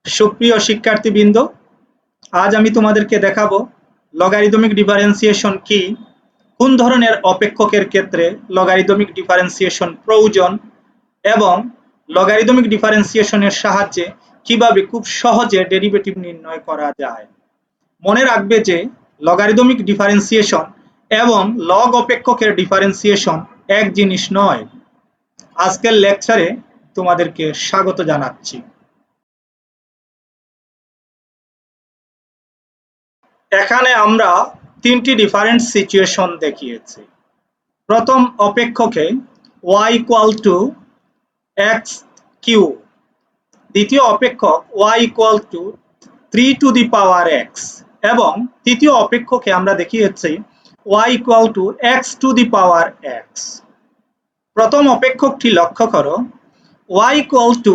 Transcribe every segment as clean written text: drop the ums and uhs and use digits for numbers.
সুপ্রিয় শিক্ষার্থীবৃন্দ, আজ আমি তোমাদেরকে দেখাবো লগারিদমিক ডিফারেন্সিয়েশন কি, কোন ধরনের অপেক্ষকের ক্ষেত্রে লগারিদমিক ডিফারেন্সিয়েশন প্রয়োজন এবং লগারিদমিক ডিফারেন্সিয়েশনের সাহায্যে কিভাবে খুব সহজে ডেরিভেটিভ নির্ণয় করা যায়। মনে রাখবে যে লগারিদমিক ডিফারেন্সিয়েশন এবং লগ অপেক্ষকের ডিফারেন্সিয়েশন এক জিনিস নয়। আজকের লেকচারে তোমাদেরকে স্বাগত জানাচ্ছি। এখানে আমরা তিনটি ডিফারেন্ট সিচুয়েশন দেখিয়েছি। প্রথম অপেক্ষকে y equal to x Q, দ্বিতীয় অপেক্ষক y equal to 3 to the power x এবং তৃতীয় অপেক্ষকে আমরা দেখিয়েছি y equal to x to the power x। প্রথম অপেক্ষকটি লক্ষ্য করো, y equal to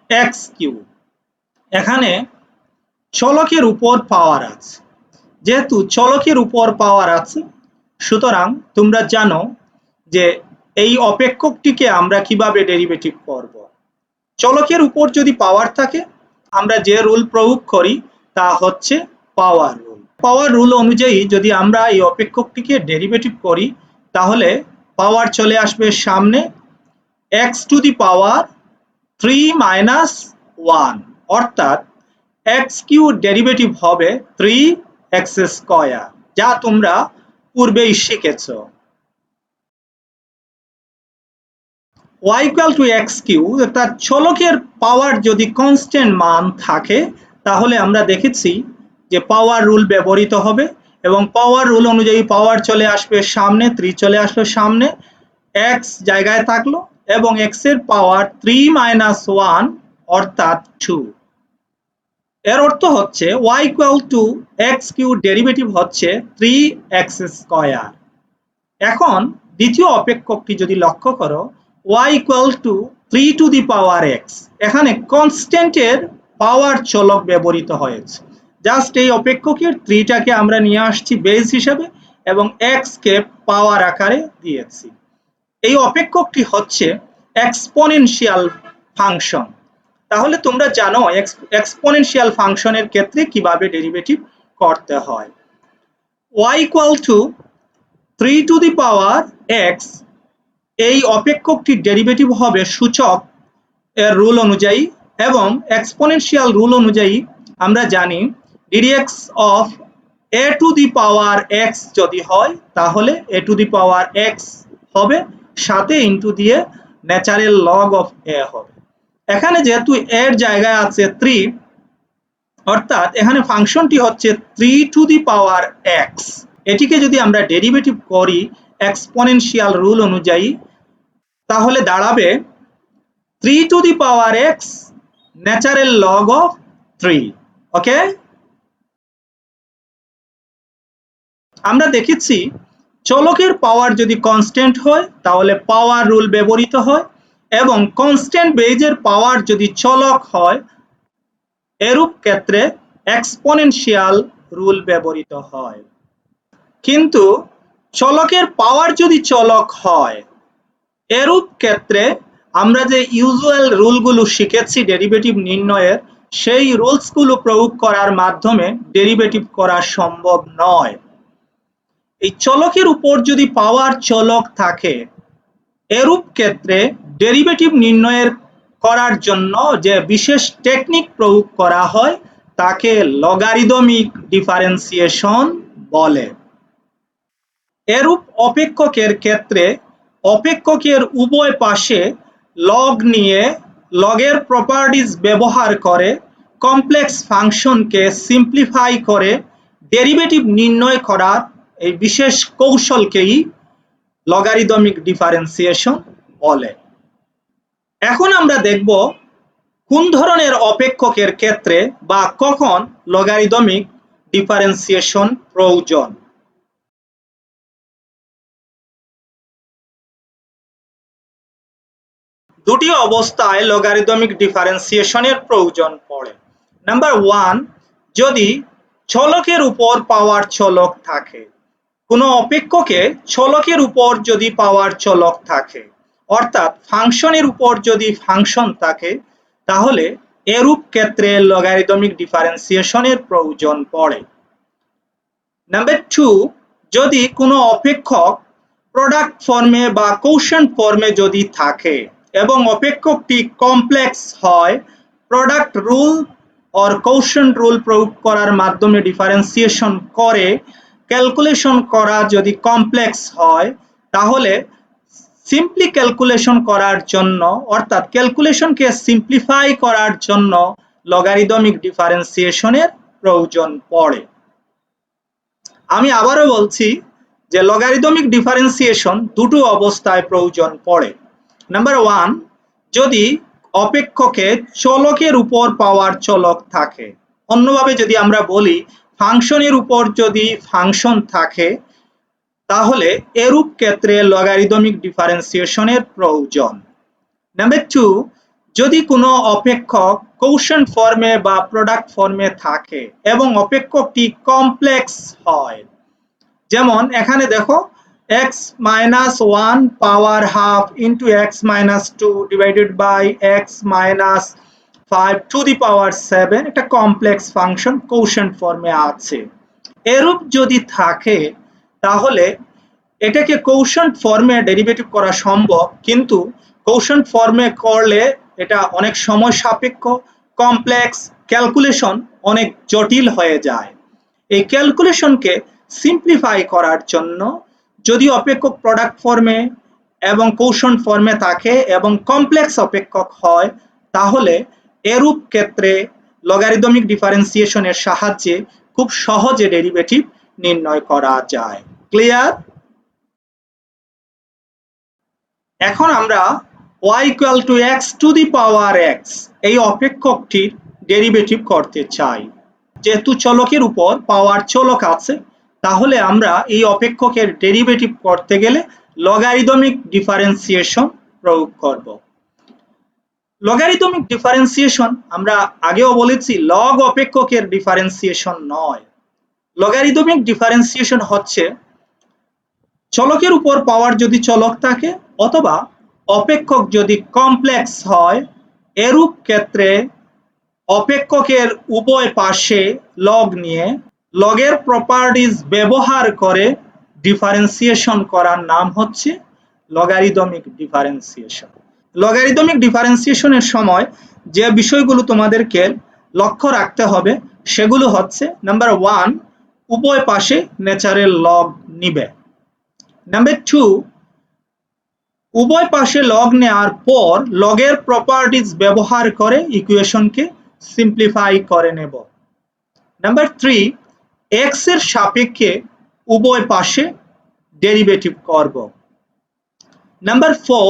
x Q. এখানে চলকের উপর পাওয়ার আছে, যেহেতু চলকের উপর পাওয়ার আছে সুতরাং তোমরা জানো যে এই অপেক্ষকটিকে আমরা কিভাবে ডেরিভেটিভ করব। চলকের উপর যদি পাওয়ার থাকে আমরা যে রুল প্রয়োগ করি তা হচ্ছে পাওয়ার রুল। পাওয়ার রুল অনুযায়ী যদি আমরা এই অপেক্ষকটিকে ডেরিভেটিভ করি তাহলে পাওয়ার চলে আসবে সামনে x to the power 3 minus 1, অর্থাৎ x কিউব ডেরিভেটিভ হবে 3x স্কয়ার, যা তোমরা পূর্বেই শিখেছো। y equal to x cube, অর্থাৎ চলকের পাওয়ার যদি কনস্ট্যান্ট মান থাকে তাহলে আমরা দেখেছি যে পাওয়ার রুল ব্যবহৃত হবে এবং পাওয়ার রুল অনুযায়ী পাওয়ার চলে আসবে সামনে, 3 চলে আসলো সামনে, x জায়গায় থাকলো এবং x এর পাওয়ার 3 মাইনাস 1 অর্থাৎ 2। এর অর্থ হচ্ছে y equal to x cube derivative হচ্ছে 3x স্কয়ার। এখন দ্বিতীয় অপেক্ষকটি যদি লক্ষ্য করো, y equal to 3 to the power x, এখানে কনস্ট্যান্টের পাওয়ার চলক ব্যবহৃত হয়েছে। জাস্ট এই অপেক্ষকের 3টাকে আমরা নিয়ে আসছি বেস হিসেবে এবং x কে পাওয়ার আকারে দিয়েছি। এই অপেক্ষকটি হচ্ছে এক্সপোনেনশিয়াল ফাংশন। তাহলে তোমরা জানো এক্সপোনেনশিয়াল ফাংশনের ক্ষেত্রে কিভাবে ডেরিভেটিভ করতে হয়। y equal to 3 to the power x, এই অপেক্ষকটির ডেরিভেটিভ হবে সূচক এর রুল অনুযায়ী এবং এক্সপোনেনশিয়াল রুল অনুযায়ী আমরা জানি ddx of a two the power x যদি হয় তাহলে a two the power x হবে, সাথে ইনটু দিয়ে ন্যাচারাল লগ অফ a হবে। এখানে যেহেতু এর জায়গায় আছে 3, অর্থাৎ এখানে ফাংশনটি হচ্ছে 3 টু দি পাওয়ার x। এটিকে যদি আমরা ডেরিভেটিভ করি এক্সপোনেনশিয়াল রুল অনুযায়ী তাহলে দাঁড়াবে 3 to the power x natural log of 3। ওকে, আমরা দেখেছি চলকের পাওয়ার যদি কনস্ট্যান্ট হয় তাহলে পাওয়ার রুল ব্যবহৃত হয় এবং কনস্ট্যান্ট বেজের পাওয়ার যদি চলক হয় এরূপ ক্ষেত্রে এক্সপোনেনশিয়াল রুল ব্যবহৃত হয়। কিন্তু চলকের পাওয়ার যদি চলক হয় এরূপ ক্ষেত্রে আমরা যে ইউজুয়াল রুলগুলো শিখেছি ডেরিভেটিভ নির্ণয়ের, সেই রুলসগুলো প্রয়োগ করার মাধ্যমে ডেরিভেটিভ করা সম্ভব নয়। এই চলকের উপর যদি পাওয়ার চলক থাকে এরূপ ক্ষেত্রে ডেরিভেটিভ নির্ণয়ের করার জন্য যে বিশেষ টেকনিক প্রয়োগ করা হয় তাকে লগারিদমিক ডিফারেন্সিয়েশন বলে। এরূপ অপেক্ষকের ক্ষেত্রে অপেক্ষকের উভয় পাশে লগ নিয়ে লগের প্রপার্টিজ ব্যবহার করে কমপ্লেক্স ফাংশনকে সিম্পলিফাই করে ডেরিভেটিভ নির্ণয় করার এই বিশেষ কৌশলকেই লগারিদমিক ডিফারেন্সিয়েশন বলে। এখন আমরা দেখব কোন ধরনের অপেক্ষকের ক্ষেত্রে বা কখন লগারিদমিক ডিফারেন্সিয়েশন প্রয়োজন। দুটি অবস্থায় লগারিদমিক ডিফারেন্সিয়েশনের প্রয়োজন পড়ে। নাম্বার 1, যদি চলকের উপর পাওয়ার চলক থাকে। কোনো অপেক্ষকে চলকের উপর যদি পাওয়ার চলক থাকে অর্থাৎ ফাংশনের উপর যদি ফাংশন থাকে তাহলে এরূপ ক্ষেত্রে লগারিদমিক ডিফারেন্সিয়েশনের প্রয়োজন পড়ে। নাম্বার 2, যদি কোনো অপেক্ষক প্রোডাক্ট ফর্মে বা কোশেন্ট ফর্মে যদি থাকে এবং অপেক্ষকটি কমপ্লেক্স হয়, product rule or quotient rule প্রয়োগ করার মাধ্যমে ডিফারেন্সিয়েশন করে ক্যালকুলেশন করা যদি কমপ্লেক্স হয়, তাহলে সিম্পলি ক্যালকুলেশন করার জন্য অর্থাৎ ক্যালকুলেশনকে সিম্পলিফাই করার জন্য লগারিদমিক ডিফারেন্সিয়েশনের প্রয়োজন পড়ে। আমি আবারও বলছি যে লগারিদমিক ডিফারেন্সিয়েশন দুটো অবস্থায় প্রয়োজন পড়ে। নাম্বার 1, যদি অপেক্ষকে চলকের উপর পাওয়ার চলক থাকে, অন্যভাবে যদি আমরা বলি ফাংশনের উপর যদি ফাংশন থাকে, তাহলে এরূপ ক্ষেত্রে লগারিদমিক ডিফারেন্সিয়েশনের প্রয়োজন। নাম্বার 2, যদি কোনো অপেক্ষক কোশেন্ট ফর্মে বা প্রোডাক্ট ফর্মে থাকে এবং অপেক্ষকটি কমপ্লেক্স হয়, যেমন এখানে দেখো x minus 1 power half into x minus 2 divided by x minus 5 to the power 7, একটা কমপ্লেক্স ফাংশন কোশেন্ট ফর্মে আছে। এরূপ যদি থাকে তাহলে এটাকে কোশেন্ট ফর্মে ডেরিভেটিভ করা সম্ভব, কিন্তু কোশেন্ট ফর্মে করলে এটা অনেক সময় সাপেক্ষ, কমপ্লেক্স, ক্যালকুলেশন অনেক জটিল হয়ে যায়। এই ক্যালকুলেশনকে সিম্পলিফাই করার জন্য যদি অপেক্ষক প্রোডাক্ট ফর্মে এবং কোশেন্ট ফর্মে থাকে এবং কমপ্লেক্স অপেক্ষক হয়, তাহলে এরূপ ক্ষেত্রে লগারিদমিক ডিফারেন্সিয়েশনের সাহায্যে খুব সহজে ডেরিভেটিভ নির্ণয় করা যায়। ক্লিয়ার? এখন আমরা y equal to x to the power x এই অপেক্ষকটির ডেরিভেটিভ করতে চাই। যেহেতু চলকের উপর পাওয়ার চলক আছে, তাহলে আমরা এই অপেক্ষকের ডেরিভেটিভ করতে গেলে লগারিদমিক ডিফারেন্সিয়েশন প্রয়োগ করব। লগারিদমিক ডিফারেন্সিয়েশন আমরা আগেও বলেছি লগ অপেক্ষকের ডিফারেন্সিয়েশন নয়। লগারিদমিক ডিফারেন্সিয়েশন হচ্ছে চলকের উপর পাওয়ার যদি চলক থাকে অথবা অপেক্ষক যদি কমপ্লেক্স হয়, এরূপ ক্ষেত্রে অপেক্ষকের উভয় পাশে লগ নিয়ে লগের প্রপার্টিজ ব্যবহার করে ডিফারেন্সিয়েশন করার নাম হচ্ছে লগারিদমিক ডিফারেন্সিয়েশন। লগারিদমিক ডিফারেন্সিয়েশনের সময় যে বিষয়গুলো তোমাদেরকে লক্ষ্য রাখতে হবে সেগুলো হচ্ছে, নাম্বার 1, উভয় পাশে ন্যাচারাল লগ নিবে। নাম্বার 2, উভয় পাশে লগ নেওয়ার পর লগের প্রপার্টিজ ব্যবহার করে ইকুয়েশনকে সিম্পলিফাই করে নেব। নাম্বার 3, x এর সাপেক্ষে উভয় পাশে ডেরিভেটিভ করব। নাম্বার 4,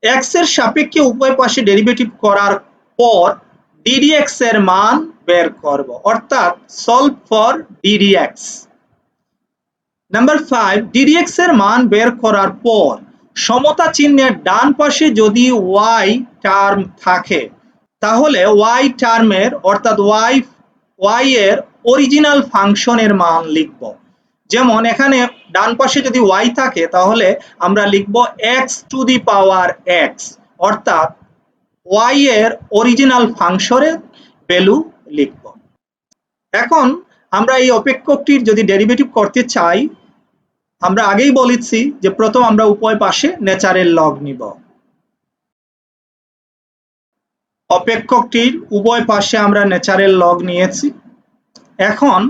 x এর সাপেক্ষে উভয় পাশে ডেরিভেটিভ করার পর ddx এর মান বের করব, অর্থাৎ solve for ddx। Number 5, ddx এর মান বের করার পর সমতা চিহ্নের ডান পাশে যদি y টার্ম থাকে, তাহলে y টার্মের অর্থাৎ y এর অরিজিনাল ফাংশনের মান লিখব। যেমন এখানে ডান পাশে যদি y থাকে তাহলে আমরা লিখব x to the power x, অর্থাৎ y এর অরিজিনাল ফাংশনের ভ্যালু লিখব। এখন আমরা এই অপেক্ষকটির যদি ডেরিভেটিভ করতে চাই, আমরা আগেই বলেছি যে প্রথম আমরা উভয় পাশে ন্যাচারাল লগ নিব। অপেক্ষকটির উভয় পাশে আমরা ন্যাচারাল লগ নিয়েছি। এখন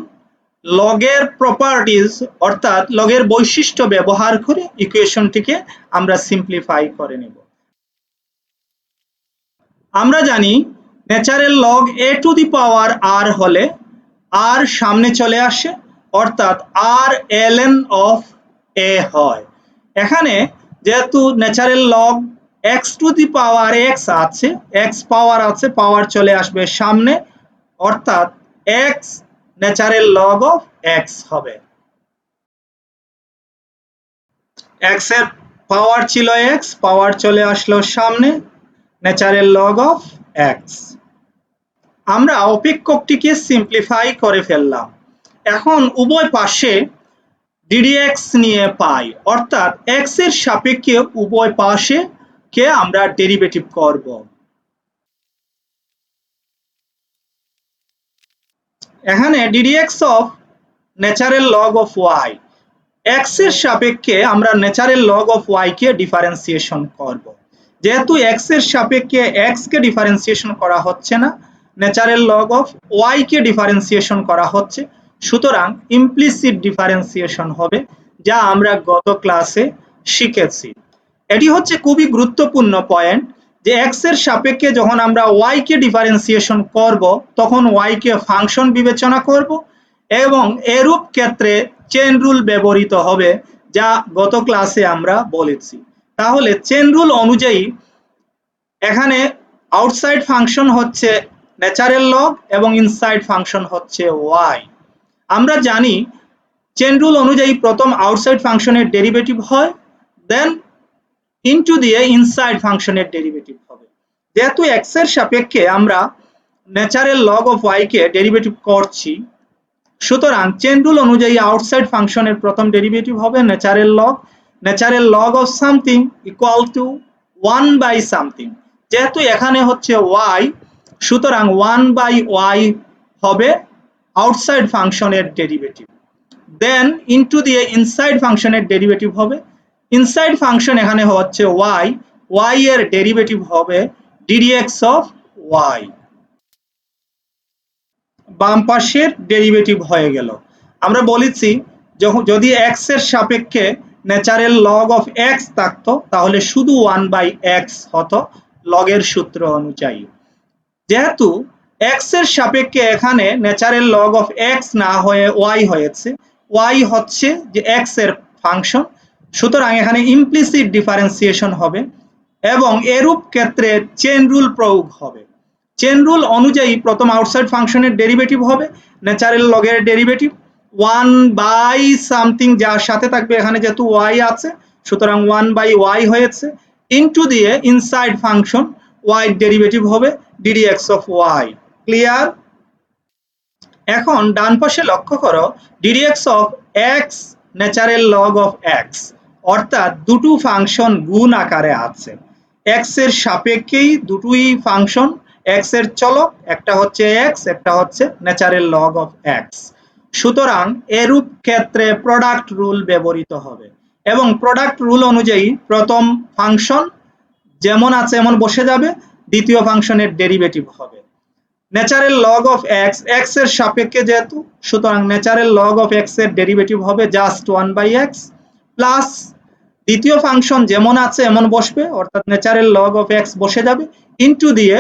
লগের প্রপার্টিজ অর্থাৎ লগের বৈশিষ্ট্য ব্যবহার করে ইকুয়েশনটিকে আমরা সিম্পলিফাই করে নেব। আমরা জানি natural log a two the power r হলে r সামনে চলে আসে, অর্থাৎ r ln অফ a হয়। এখানে যেহেতু natural log x to the power x আছে, x পাওয়ার আছে, পাওয়ার চলে আসবে সামনে, অর্থাৎ x natural log of x হবে। x এর পাওয়ার ছিল x, পাওয়ার চলে আসলো সামনে, ন্যাচারাল লগ অফ x। আমরা অপেক্ষকটিকে সিম্পলিফাই করে ফেললাম। এখন উভয় পাশে ddx নিয়ে পাই, অর্থাৎ x এর সাপেক্ষে উভয় পাশে কে আমরা ডেরিভেটিভ করব। এখানে ddx of natural log of y, x এর সাপেক্ষে আমরা ন্যাচারাল লগ অফ ওয়াই কে ডিফারেন্সিয়েশন করব। যেহেতু এক্স এর সাপেক্ষে এক্স কে ডিফারেন্সিয়েশন করা হচ্ছে না, ন্যাচারাল লগ অফ ওয়াই কে ডিফারেন্সিয়েশন করা হচ্ছে, সুতরাং ইমপ্লিসিট ডিফারেন্সিয়েশন হবে, যা আমরা গত ক্লাসে শিখেছি। এটি হচ্ছে খুবই গুরুত্বপূর্ণ পয়েন্ট যে এক্স এর সাপেক্ষে যখন আমরা ওয়াই কে ডিফারেন্সিয়েশন করব তখন ওয়াই কে ফাংশন বিবেচনা করব এবং এরূপ ক্ষেত্রে চেইন রুল ব্যবহৃত হবে, যা গত ক্লাসে আমরা বলেছি। তাহলে চেইন রুল অনুযায়ী এখানে আউটসাইড ফাংশন হচ্ছে ন্যাচারাল লগ এবং ইনসাইড ফাংশন হচ্ছে ওয়াই। আমরা জানি চেইন রুল অনুযায়ী প্রথম আউটসাইড ফাংশনের ডেরিভেটিভ হয়, দেন ইনটু দিয়ে ইনসাইড ফাংশনের ডেরিভেটিভ হবে। যেহেতু এক্স এর সাপেক্ষে আমরা ন্যাচারাল লগ অফ ওয়াই কে ডেরিভেটিভ করছি, সুতরাং চেইন রুল অনুযায়ী আউটসাইড ফাংশনের প্রথম ডেরিভেটিভ হবে natural log of something equal to 1 by something. যেহেতু এখানে হচ্ছে ওয়াই, সুতরাং 1 বাই ওয়াই হবে আউটসাইড ফাংশনের ডেরিভেটিভ, দেন ইনটু দিয়ে ইনসাইড ফাংশনের ডেরিভেটিভ হবে। ইনসাইড ফাংশন এখানে হচ্ছে ওয়াই, ওয়াই এর ডেরিভেটিভ হবে ডিডিএক্স অফ ওয়াই। বাম পাশের ডেরিভেটিভ হয়ে গেল। আমরা বলেছি যদি এক্স এর সাপেক্ষে ন্যাচারাল লগ অফ এক্স থাকতো তাহলে শুধু 1 বাই এক্স হতো লগের সূত্র অনুযায়ী। যেহেতু এক্স এর সাপেক্ষে এখানে ন্যাচারাল লগ অফ এক্স না হয়ে ওয়াই হয়েছে, ওয়াই হচ্ছে যে এক্স এর ফাংশন, সুতরাং এখানে ইমপ্লিসিট ডিফারেন্সিয়েশন হবে এবং এরূপ ক্ষেত্রে চেইন রুল প্রয়োগ হবে। চেইন রুল অনুযায়ী প্রথম আউটসাইড ফাংশনের ডেরিভেটিভ হবে ন্যাচারাল লগের ডেরিভেটিভ 1 বাই সামথিং, যার সাথে থাকবে এখানে যেহেতু ওয়াই আছে সুতরাং 1 বাই ওয়াই হয়েছে, ইনটু দিয়ে ইনসাইড ফাংশন ওয়াই ডেরিভেটিভ হবে ডিডিএক্স অফ ওয়াই। ক্লিয়ার? এখন ডান পাশে লক্ষ্য করো ddx of x natural log of x, অর্থাৎ দুটো ফাংশন গুণ আকারে আছে। এক্স এর সাপেক্ষেই দুটোই ফাংশন, এক্স এর চলক, একটা হচ্ছে এক্স, একটা হচ্ছে ন্যাচারাল লগ অফ এক্স। সুতরাং এরূপ ক্ষেত্রে প্রোডাক্ট রুল ব্যবহৃত হবে এবং প্রোডাক্ট রুল অনুযায়ী প্রথম ফাংশন যেমন আছে এমন বসে যাবে, দ্বিতীয় ফাংশনের ডেরিভেটিভ হবে natural log of x, x এর সাপেক্ষে যেহেতু, সুতরাং ন্যাচারাল লগ অফ এক্স এর ডেরিভেটিভ হবে জাস্ট 1 বাই এক্স, প্লাস দ্বিতীয় ফাংশন যেমন আছে এমন বসবে, অর্থাৎ ন্যাচারাল লগ অফ এক্স বসে যাবে, ইনটু দিয়ে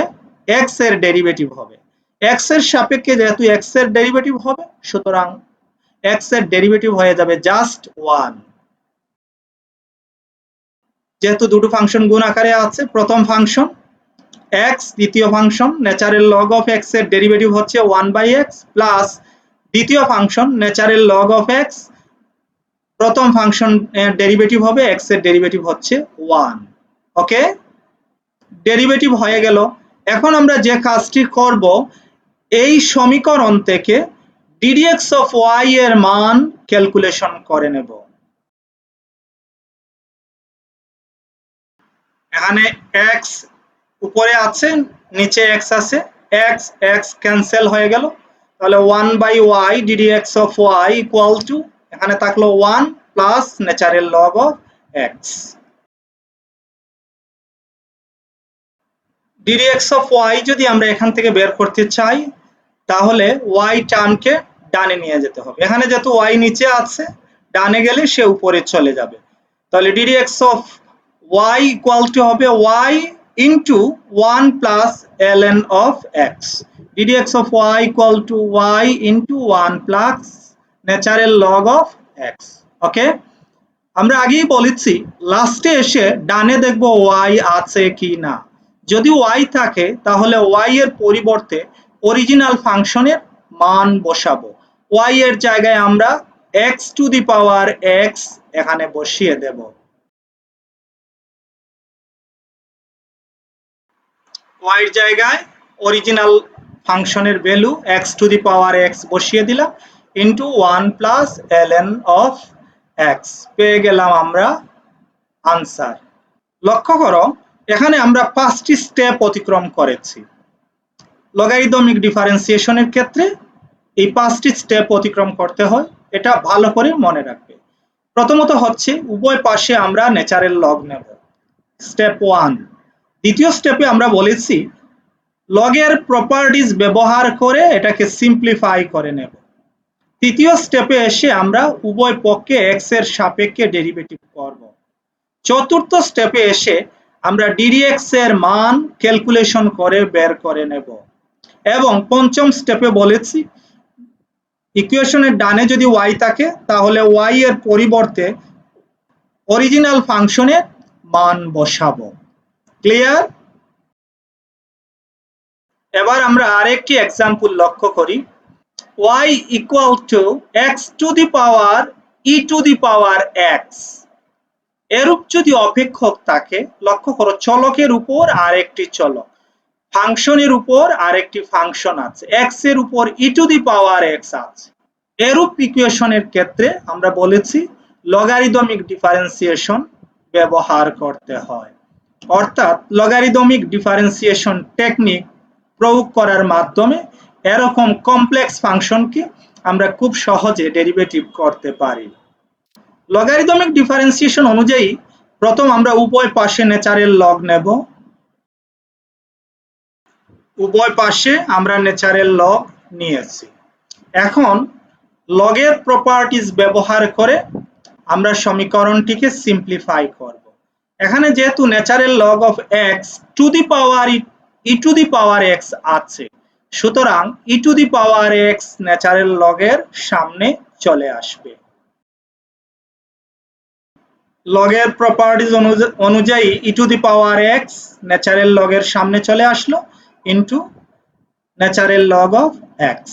এক্স এর ডেরিভেটিভ হবে। এক্স এর সাপেক্ষে যেহেতু এক্স এর ডেরিভেটিভ হবে, সুতরাং এক্স এর ডেরিভেটিভ হয়ে যাবে জাস্ট 1। যেহেতু দুটো ফাংশন গুণ আকারে আছে, প্রথম ফাংশন x, দ্বিতীয় function natural log of x এর ডেরিভেটিভ হচ্ছে 1 বাই x, প্লাস দ্বিতীয় function natural log of x, প্রথম ফাংশন এর ডেরিভেটিভ হবে x এর ডেরিভেটিভ হচ্ছে 1। ওকে, ডেরিভেটিভ হয়ে গেল। এখন আমরা যে কাজটি করব, এই সমীকরণ থেকে ddx অফ y এর মান ক্যালকুলেশন করে নেব। এখানে x উপরে আছে, নিচে x আছে, x x ক্যান্সেল হয়ে গেল, তাহলে 1 by y ddx of y equal to এখানে থাকলো 1 plus natural log of x। ddx of y যদি আমরা এখান থেকে বের করতে চাই তাহলে y টার্মকে ডানে নিয়ে যেতে হবে। এখানে যেহেতু y নিচে আছে, ডানে গেলে সে উপরে চলে যাবে, তাহলে ddx of y equal two হবে y into 1 plus ln of x. ddx of y equal to y into 1 plus natural log of x. Okay? আমরা আগেই বলেছি লাস্টে এসে ডানে দেখব y আছে কি না। যদি y থাকে তাহলে y এর পরিবর্তে অরিজিনাল ফাংশনের মান বসাবো। y এর জায়গায় আমরা x to the power x এখানে বসিয়ে দেব। y এর জায়গায় অরিজিনাল ফাংশনের value x to the power x বসিয়ে দিলাম into 1 plus ln of x, পেয়ে গেলাম আমরা আনসার। লক্ষ্য করো এখানে আমরা 5টি স্টেপ অতিক্রম করেছি। লগারিদমিক ডিফারেন্সিয়েশনের ক্ষেত্রে এই 5টি স্টেপ অতিক্রম করতে হয়, এটা ভালো করে মনে রাখবে। প্রথমত হচ্ছে উভয় পাশে আমরা ন্যাচারাল লগ নেব, স্টেপ 1। দ্বিতীয় স্টেপে আমরা বলেছি লগের প্রপার্টিজ ব্যবহার করে এটাকে সিম্পলিফাই করে নেব। তৃতীয় স্টেপে এসে আমরা উভয় পক্ষে এক্স এর সাপেক্ষে ডেরিভেটিভ করব। চতুর্থ স্টেপে এসে আমরা ডিডিএক্স এর মান ক্যালকুলেশন করে বের করে নেব। এবং পঞ্চম স্টেপে বলেছি ইকুয়েশনের ডানে যদি ওয়াই থাকে তাহলে ওয়াই এর পরিবর্তে অরিজিনাল ফাংশনের মান বসাবো। ক্লিয়ার? এবার আমরা আরেকটি এক্সাম্পল লক্ষ্য করি। y equal to x to the power e to the power x। এরূপ যদি অপেক্ষক থাকে, লক্ষ্য করো চলকের উপর আরেকটি চলক, ফাংশনের উপর আরেকটি ফাংশন আছে, x এর উপর e to the power x আছে। এরূপ ইকুয়েশনের ক্ষেত্রে আমরা বলেছি লগারিদমিক ডিফারেন্সিয়েশন ব্যবহার করতে হয়। অর্থাৎ লগারিদমিক ডিফারেন্সিয়েশন টেকনিক প্রয়োগ করার মাধ্যমে এরকম কমপ্লেক্স ফাংশনকে আমরা খুব সহজে ডেরিভেটিভ করতে পারি। লগারিদমিক ডিফারেন্সিয়েশন অনুযায়ী প্রথম আমরা উভয় পাশে ন্যাচারাল লগ নেব। উভয় পাশে আমরা ন্যাচারাল লগ নিয়েছি। এখন লগের প্রপার্টিজ ব্যবহার করে আমরা সমীকরণটিকে সিম্পলিফাই করব। এখানে যেহেতু natural log of x to the power e to the power x আছে, সুতরাং e to the power x natural লগের সামনে চলে আসবে। লগের প্রপার্টিজ অনুযায়ী e to the power x natural লগের সামনে চলে আসলো into natural log of x.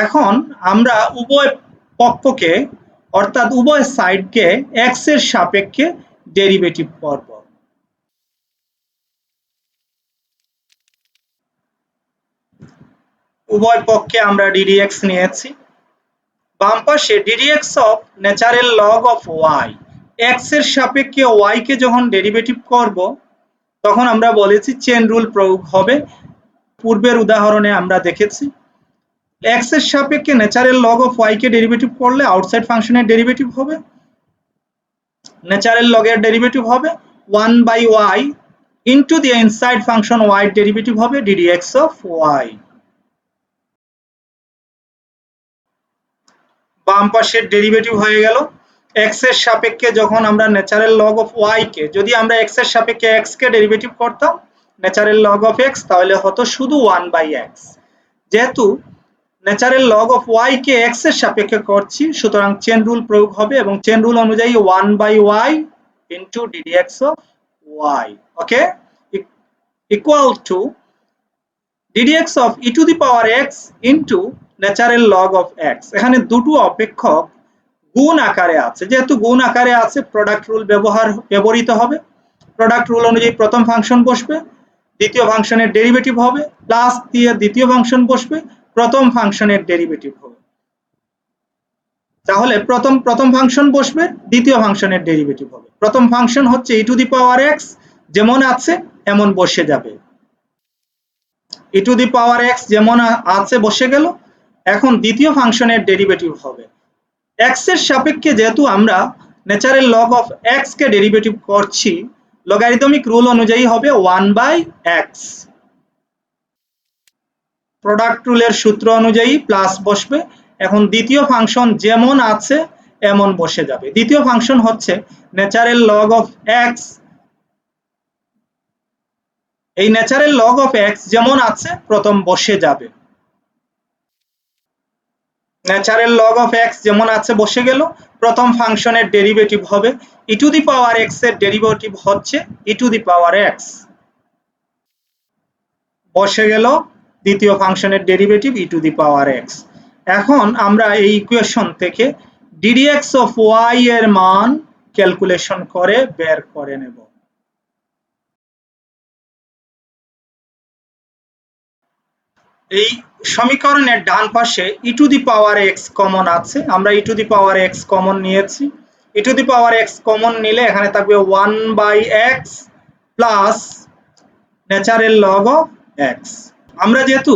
এখন আমরা উভয় পক্ষকে অর্থাৎ উভয় সাইডকে এক্স এর সাপেক্ষে ডেরিভেটিভ করব। উভয় পক্ষে আমরা ddx নিয়েছি। বাম পাশে ddx of natural log of y, x এর সাপেক্ষে y কে যখন ডেরিভেটিভ করব তখন আমরা বলেছি চেন রুল প্রয়োগ হবে। পূর্বের উদাহরণে আমরা দেখেছি x এর সাপেক্ষে natural log of y K derivative করলে আউটসাইড ফাংশনের ডেরিভেটিভ হবে, ন্যাচারাল লগ এর ডেরিভেটিভ হবে 1/y ইনটু দি ইনসাইড ফাংশন y এর ডেরিভেটিভ হবে ddx অফ y। বাম পাশের ডেরিভেটিভ হয়ে গেল। x এর সাপেক্ষে যখন আমরা ন্যাচারাল লগ অফ y কে, যদি আমরা x এর সাপেক্ষে x কে ডেরিভেটিভ করতাম ন্যাচারাল লগ অফ x, তাহলে হতো শুধু 1/x। যেহেতু natural log of y K x এর সাপেক্ষে করছি, সুতরাং চেন রুল প্রয়োগ হবে এবং চেন রুল অনুযায়ী 1/y into ddx of y, okay, equal to ddx of e to the power x into natural log of x। এখানে দুটো অপেক্ষক গুণ আকারে আছে, যেহেতু গুণ আকারে আছে প্রোডাক্ট রুল ব্যবহৃত হবে। প্রোডাক্ট রুল অনুযায়ী প্রথম ফাংশন বসবে, দ্বিতীয় ফাংশনের ডেরিভেটিভ হবে, প্লাস দিয়ে দ্বিতীয় ফাংশন বসবে, প্রথম ফাংশনের ডেরিভেটিভ হবে। তাহলে প্রথম ফাংশন বসবে, দ্বিতীয় ফাংশনের ডেরিভেটিভ হবে। প্রথম ফাংশন হচ্ছে e to the power x, যেমন আছে এমন বসে যাবে। e to the power x যেমন আছে বসে গেল। এখন দ্বিতীয় ফাংশনের ডেরিভেটিভ হবে x এর সাপেক্ষে, যেহেতু আমরা natural log of x K derivative করছি লগারিদমিক রুল অনুযায়ী হবে 1/x। প্রোডাক্ট রুলের সূত্র অনুযায়ী প্লাস বসবে। এখন দ্বিতীয় ফাংশন যেমন আছে এমন বসে যাবে। দ্বিতীয় ফাংশন হচ্ছে ন্যাচারাল লগ অফ x, এই ন্যাচারাল লগ অফ x যেমন আছে প্রথম বসে যাবে। ন্যাচারাল লগ অফ x যেমন আছে বসে গেল। প্রথম ফাংশনের ডেরিভেটিভ হবে e to the power x এর ডেরিভেটিভ হচ্ছে e to the power x, বসে গেল দ্বিতীয় ফাংশনের derivative e to the power x। এখন আমরা এই ইকুয়েশন থেকে ddx অফ y এর মান ক্যালকুলেশন করে বের করে নেব। এই সমীকরণের ডান পাশে e to the power x common আছে, আমরা e to the power x common নিয়েছি। e to the power x common নিলে এখানে থাকবে 1/x plus natural log of x। আমরা যেহেতু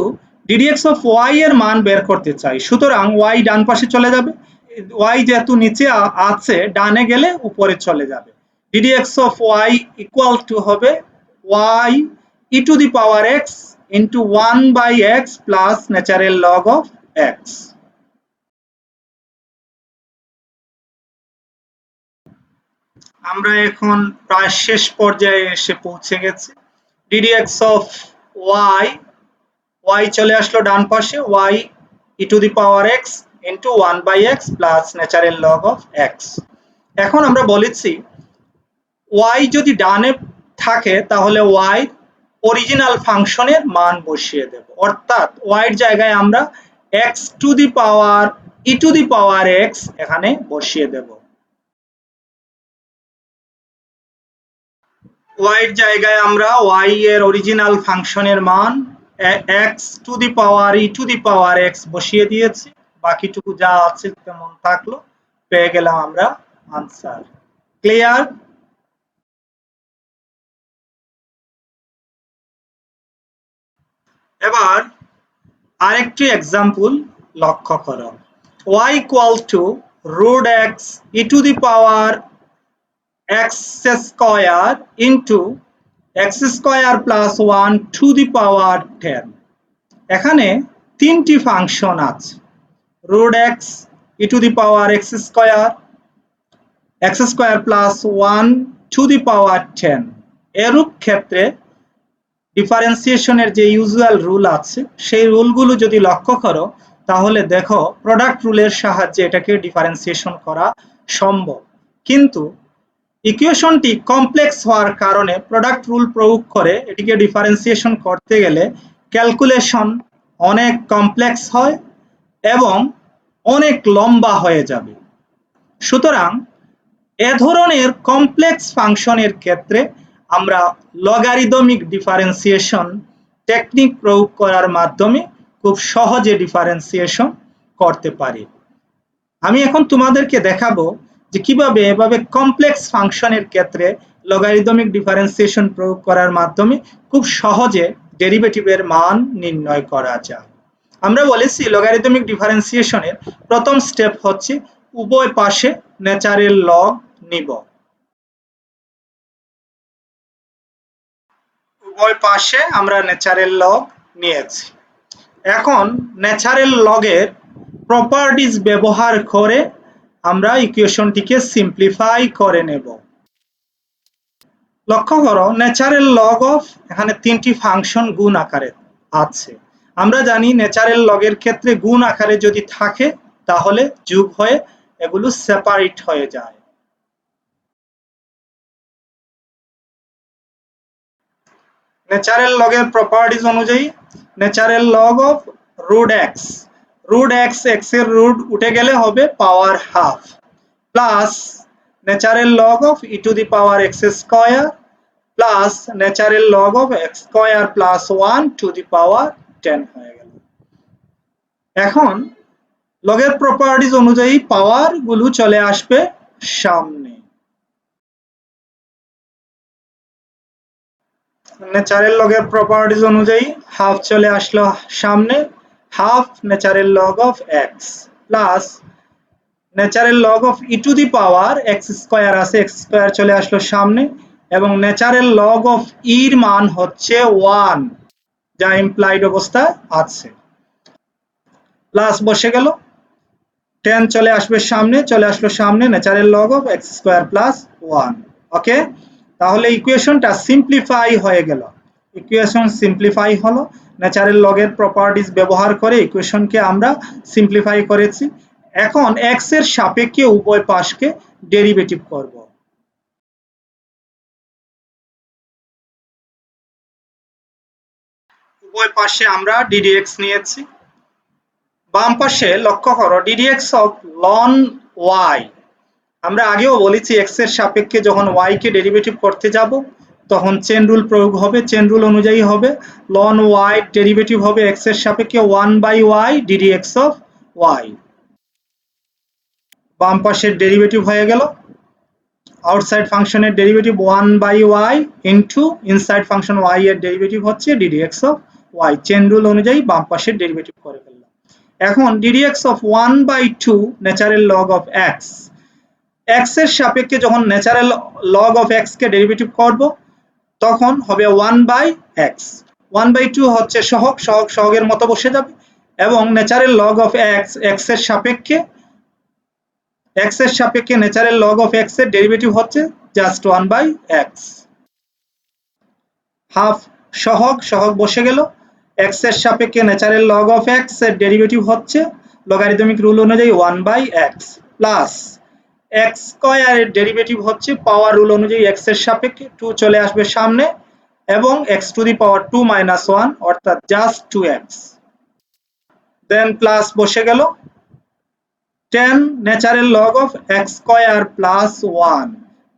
ddx অফ y এর মান বের করতে চাই, সুতরাং y ডান পাশে চলে যাবে, y যেহেতু নিচে আছে ডানে গেলে উপরে চলে যাবে। ddx of y equal two হবে y e to the power x into 1/x plus natural log of x। আমরা এখন প্রায় শেষ পর্যায়ে এসে পৌঁছে গেছি। ddx অফ y, y চলে আসলো ডান পাশে, y e to the power x into 1/x plus natural log of x। এখন আমরা বলেছি y যদি ডানে থাকে তাহলে y অরিজিনাল ফাংশনের মান বসিয়ে দেব, অর্থাৎ y এর জায়গায় আমরা x to the power e to the power x এখানে বসিয়ে দেব। y এর জায়গায় আমরা y এর অরিজিনাল ফাংশনের মান x to the power e to the power x বসিয়ে দিয়েছি, বাকিটুকু যা আছে তেমন থাকলো, পেয়ে গেলাম আমরা আনসার। ক্লিয়ার? এবার আরেকটি এক্সাম্পল লক্ষ্য করো। y equal to root x e to the power x square into x square plus 1 to the power 10। এখানে তিনটি ফাংশন আছে, root x e to the power x square plus 1 to the power 10। এরূপ ক্ষেত্রে ডিফারেন্সিয়েশনের যে usual rule আছে সেই রুলগুলো যদি লক্ষ্য করো তাহলে দেখো প্রোডাক্ট রুলের সাহায্যে এটাকে ডিফারেন্সিয়েশন করা সম্ভব, কিন্তু ইকুয়েশনটি কমপ্লেক্স হওয়ার কারণে প্রোডাক্ট রুল প্রয়োগ করে এটিকে ডিফারেন্সিয়েশন করতে গেলে ক্যালকুলেশন অনেক কমপ্লেক্স হয় এবং অনেক লম্বা হয়ে যাবে। সুতরাং এ ধরনের কমপ্লেক্স ফাংশনের ক্ষেত্রে আমরা লগারিদমিক ডিফারেন্সিয়েশন টেকনিক প্রয়োগ করার মাধ্যমে খুব সহজে ডিফারেন্সিয়েশন করতে পারি। আমি এখন তোমাদেরকে দেখাবো যে কিভাবে এভাবে কমপ্লেক্স ফাংশনের ক্ষেত্রে লগারিদমিক ডিফারেন্সিয়েশন প্রয়োগ করার মাধ্যমে খুব সহজে ডেরিভেটিভের মান নির্ণয় করা যায়। আমরা বলেছি লগারিদমিক ডিফারেন্সিয়েশনের প্রথম স্টেপ হচ্ছে উভয় পাশে ন্যাচারাল লগ নিব। উভয় পাশে আমরা ন্যাচারাল লগ নিয়েছি। এখন ন্যাচারাল লগের প্রপার্টিজ ব্যবহার করে আমরা ইকুয়েশনটিকে সিম্পলিফাই করে নেব। লক্ষ্য করো ন্যাচারাল লগ অফ এখানে তিনটি ফাংশন গুণ আকারে আছে। আমরা জানি ন্যাচারাল লগের ক্ষেত্রে গুণ আকারে যদি থাকে তাহলে যোগ হয়ে এগুলো সেপারেট হয়ে যায়। ন্যাচারাল লগের প্রপার্টিজ অনুযায়ী natural log of root x এর রুট উঠে গেলে হবে power half plus natural log of e to the power x square plus natural log of x square plus 1 to the power 10 হয়ে গেল। এখন লগের প্রপার্টিজ অনুযায়ী পাওয়ার গুলো চলে আসবে সামনে। ন্যাচারাল লগের প্রপার্টিজ অনুযায়ী হাফ চলে আসলো সামনে, half natural log of x plus natural log of e to the power x square আছে, এক্স স্কয়ার চলে আসলো সামনে এবং ন্যাচারাল লগ অফ ইর মান হচ্ছে 1 যা ইমপ্লাইড অবস্থায় আছে, প্লাস বসে গেল 10 চলে আসবে সামনে, চলে আসলো সামনে natural log of x square plus 1। ওকে, তাহলে ইকুয়েশনটা সিম্পলিফাই হয়ে গেল। ইকুয়েশন সিম্পলিফাই হলো, ন্যাচারাল লগের প্রপার্টিজ ব্যবহার করে ইকুয়েশনকে আমরা সিম্পলিফাই করেছি। এখন এক্স এর সাপেক্ষে উভয় পাশকে ডেরিভেটিভ করব। উভয় পাশে আমরা ddx নিয়েছি। বাম পাশে লক্ষ্য করো ddx অফ লন y, আমরা আগেও বলেছি এক্স এর সাপেক্ষে যখন y কে ডেরিভেটিভ করতে যাব তখন চেন রুল প্রয়োগ হবে। চেন রুল অনুযায়ী হবে লন y ডেরিভেটিভ হবে এক্স এর সাপেক্ষে 1/y ddx অফ y। বাম পাশের ডেরিভেটিভ হয়ে গেল, আউটসাইড ফাংশনের derivative 1/y into inside function y এর ডেরিভেটিভ হচ্ছে ddx of y, chain rule অনুযায়ী বাম পাশের ডেরিভেটিভ করে ফেললাম। এখন ddx of 1/2 natural log of x, x এর সাপেক্ষে যখন ন্যাচারাল লগ অফ এক্স কে ডেরিভেটিভ করব তখন হবে 1/x, 1/2 হচ্ছে সহগ, সহগের মতো বসে যাবে, এবং natural log of x, x এর সাপেক্ষে ন্যাচারাল লগ অফ এক্স এর ডেরিভেটিভ হচ্ছে জাস্ট 1/x। হাফ সহগ বসে গেল, এক্স এর সাপেক্ষে ন্যাচারাল লগ অফ এক্স এর ডেরিভেটিভ হচ্ছে লগারিদমিক রুল অনুযায়ী 1/x, প্লাস এক্স স্কয়ার এর ডেরিভেটিভ হচ্ছে পাওয়ার রুল অনুযায়ী এক্স এর সাপেক্ষে 2 চলে আসবে সামনে, এবং x টু দি পাওয়ার 2 - 1 অর্থাৎ জাস্ট 2x, দেন প্লাস বসে গেল 10 natural log of x square plus 1,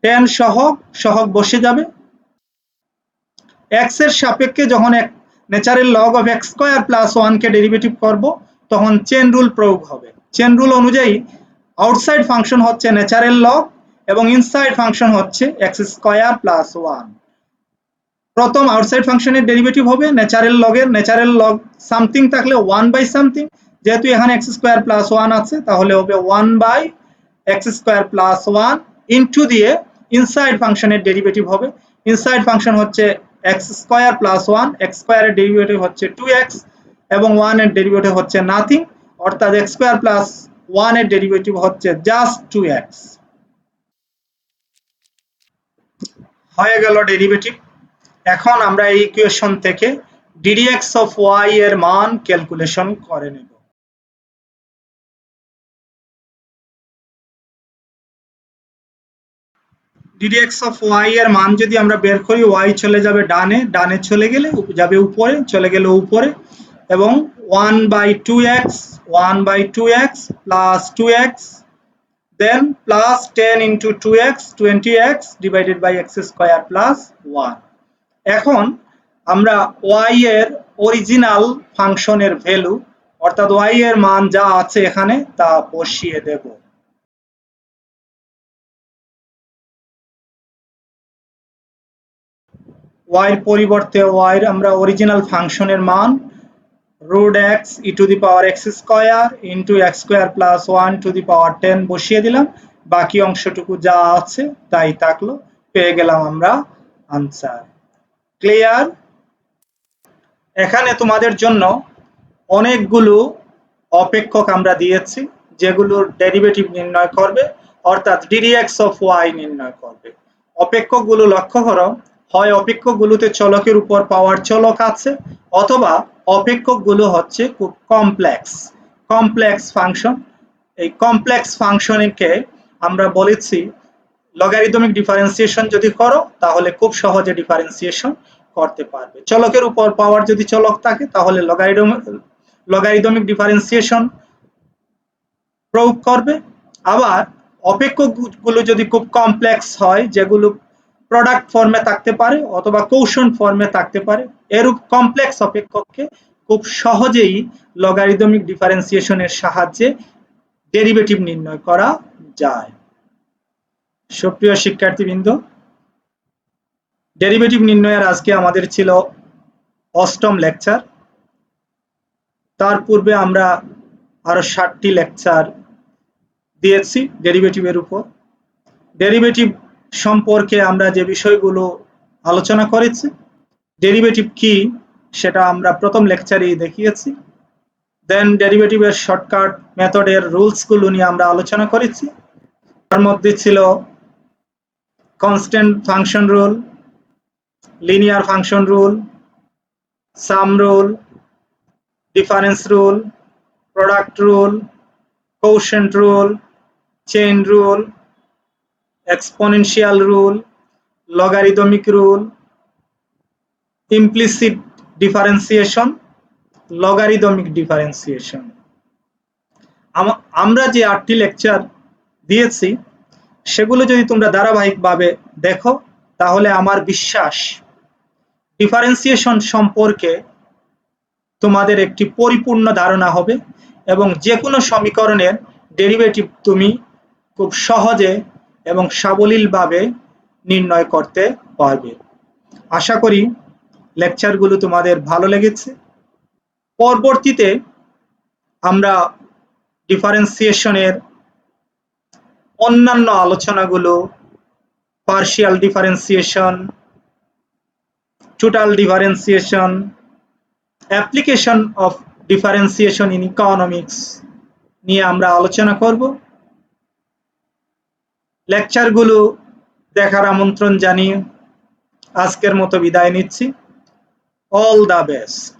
10 সহগ বসে যাবে, x এর সাপেক্ষে যখন natural log of x square plus 1 K derivative করব তখন চেন রুল প্রয়োগ হবে। চেন রুল অনুযায়ী আউটসাইড ফাংশন হচ্ছে ন্যাচারাল লগ এবং ইনসাইড ফাংশন হচ্ছে x স্কয়ার প্লাস 1। প্রথম আউটসাইড ফাংশনের ডেরিভেটিভ হবে ন্যাচারাল লগের, ন্যাচারাল লগ সামথিং থাকলে 1/সামথিং, যেহেতু এখানে x স্কয়ার প্লাস 1 আছে তাহলে হবে 1/x স্কয়ার প্লাস 1 ইনটু দিয়ে ইনসাইড ফাংশনের ডেরিভেটিভ হবে, ইনসাইড ফাংশন হচ্ছে x স্কয়ার প্লাস 1, x স্কয়ারের ডেরিভেটিভ হচ্ছে 2x এবং 1 এর ডেরিভেটিভ হচ্ছে নাথিং, অর্থাৎ x স্কয়ার প্লাস 1 এর ডেরিভেটিভ হচ্ছে জাস্ট 2x। হয়ে গেল ডেরিভেটিভ। এখন আমরা এই ইকুয়েশন থেকে ddx অফ y এর মান ক্যালকুলেশন করে নেব। ddx অফ y এর মান যদি আমরা বের করি, y চলে যাবে ডানে চলে গেলে যাবে উপরে, চলে গেলে উপরে, এবং 1/2x plus 2x, then plus 10 into 2x 20x divided by x square plus 1। এখন আমরা y এর অরিজিনাল ফাংশনের ভ্যালু অর্থাৎ y এর মান যা আছে এখানে তা বসিয়ে দেব। y এর পরিবর্তে y এর আমরা অরিজিনাল ফাংশনের মান √x e to the power x square into x square plus 1 to the power 10 বসিয়ে দিলাম, বাকি অংশটুকু যা আছে তাই থাকলো, পেয়ে গেলাম আমরা আনসার। ক্লিয়ার? এখানে তোমাদের জন্য অনেকগুলো অপেক্ষক আমরা দিয়েছি যেগুলোর ডেরিভেটিভ নির্ণয় করবে, অর্থাৎ ddx অফ y নির্ণয় করবে। অপেক্ষকগুলো লক্ষ্য করো, হয় অপেক্ষকগুলোতে চলকের উপর পাওয়ার চলক আছে, অথবা অপেক্ষকগুলো হচ্ছে খুব কমপ্লেক্স ফাংশন। এই কমপ্লেক্স ফাংশনকে আমরা বলেছি লগারিদমিক ডিফারেন্সিয়েশন যদি করো তাহলে খুব সহজে ডিফারেন্সিয়েশন করতে পারবে। চলকের উপর পাওয়ার যদি চলক থাকে তাহলে লগারিদমিক ডিফারেন্সিয়েশন প্রয়োগ করবে। আবার অপেক্ষকগুলো যদি খুব কমপ্লেক্স হয়, যেগুলো প্রোডাক্ট ফর্মে থাকতে পারে অথবা কৌশল ফর্মে থাকতে পারে, এরূপ কমপ্লেক্স অপেক্ষককে খুব সহজেই লগারিদমিক ডিফারেন্সিয়েশনের সাহায্যে ডেরিভেটিভ নির্ণয় করা যায়। সুপ্রিয় শিক্ষার্থীবৃন্দ, ডেরিভেটিভ নির্ণয়ের আজকে আমাদের ছিল 8ম লেকচার। তার পূর্বে আমরা আরো 7টি লেকচার দিয়েছি ডেরিভেটিভের উপর। ডেরিভেটিভ সম্পর্কে আমরা যে বিষয়গুলো আলোচনা করেছি, ডেরিভেটিভ কি সেটা আমরা প্রথম লেকচারেই দেখিয়েছি। দেন ডেরিভেটিভের শর্টকাট মেথডের রুলসগুলো নিয়ে আমরা আলোচনা করেছি। তার মধ্যে ছিল constant function rule, linear function rule, sum rule, difference rule, product rule, quotient rule, chain rule, exponential rule, logarithmic rule, implicit differentiation, logarithmic differentiation. আমরা যে 8টি লেকচার দিয়েছি সেগুলো যদি তোমরা ধারাবাহিকভাবে দেখো তাহলে আমার বিশ্বাস ডিফারেন্সিয়েশন সম্পর্কে তোমাদের একটি পরিপূর্ণ ধারণা হবে এবং যে কোনো সমীকরণের ডেরিভেটিভ তুমি খুব সহজে এবং সাবলীলভাবে নির্ণয় করতে পারবে। আশা করি লেকচারগুলো তোমাদের ভালো লেগেছে। পরবর্তীতে আমরা ডিফারেন্সিয়েশনের অন্যান্য আলোচনাগুলো, partial differentiation, total differentiation, application of differentiation in economics নিয়ে আমরা আলোচনা করব। লেকচারগুলো দেখার আমন্ত্রণ জানিয়ে আজকের মতো বিদায় নিচ্ছি। All the best.